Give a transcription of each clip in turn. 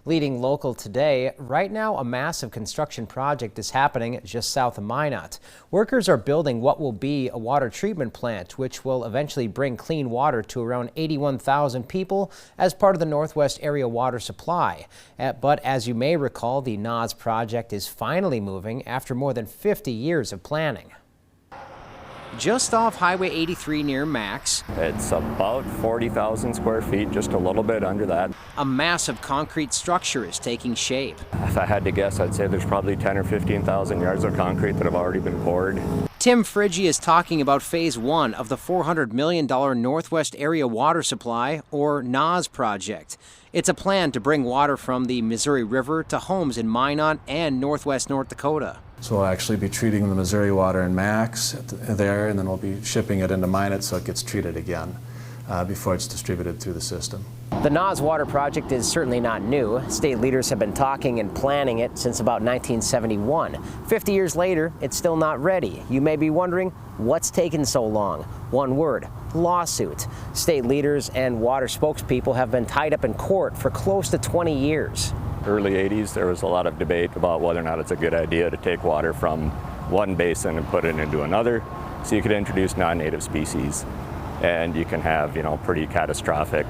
Leading local today, right now a massive construction project is happening just south of Minot. Workers are building what will be a water treatment plant, which will eventually bring clean water to around 81,000 people as part of the Northwest Area Water Supply. But as you may recall, the NAWS project is finally moving after more than 50 years of planning. Just off Highway 83 near Max. It's about 40,000 square feet, just a little bit under that. A massive concrete structure is taking shape. If I had to guess, I'd say there's probably 10 or 15,000 yards of concrete that have already been poured. Tim Friggi is talking about phase one of the $400 million Northwest Area Water Supply, or NAWS project. It's a plan to bring water from the Missouri River to homes in Minot and northwest North Dakota. So we'll actually be treating the Missouri water in Max there, and then we'll be shipping it into Minot so it gets treated again before it's distributed through the system. The NAWS water project is certainly not new. State leaders have been talking and planning it since about 1971. 50 years later, it's still not ready. You may be wondering, what's taken so long? One word: lawsuit. State leaders and water spokespeople have been tied up in court for close to 20 years. Early 80s, there was a lot of debate about whether or not it's a good idea to take water from one basin and put it into another, so you could introduce non-native species, and you can have, pretty catastrophic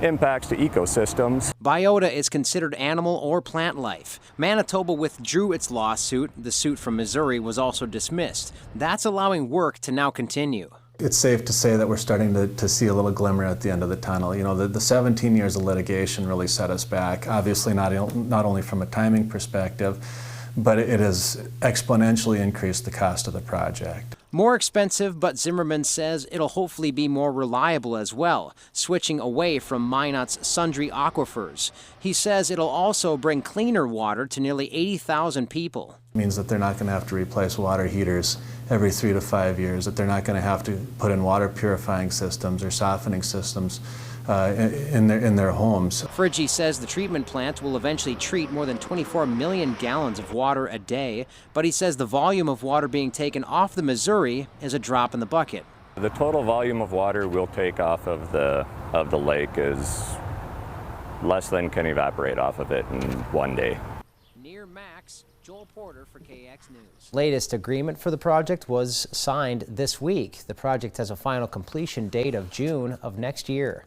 impacts to ecosystems. Biota is considered animal or plant life. Manitoba withdrew its lawsuit. The suit from Missouri was also dismissed. That's allowing work to now continue. It's safe to say that we're starting to see a little glimmer at the end of the tunnel. The 17 years of litigation really set us back, obviously not only from a timing perspective, but it has exponentially increased the cost of the project. More expensive, but Zimmerman says it'll hopefully be more reliable as well, switching away from Minot's sundry aquifers. He says it'll also bring cleaner water to nearly 80,000 people. It means that they're not going to have to replace water heaters every 3 to 5 years, that they're not going to have to put in water purifying systems or softening systems in their homes. Friggi says the treatment plant will eventually treat more than 24 million gallons of water a day, but he says the volume of water being taken off the Missouri is a drop in the bucket. The total volume of water we'll take off of the lake is less than can evaporate off of it in one day. Near Max, Joel Porter for KX News. Latest agreement for the project was signed this week. The project has a final completion date of June of next year.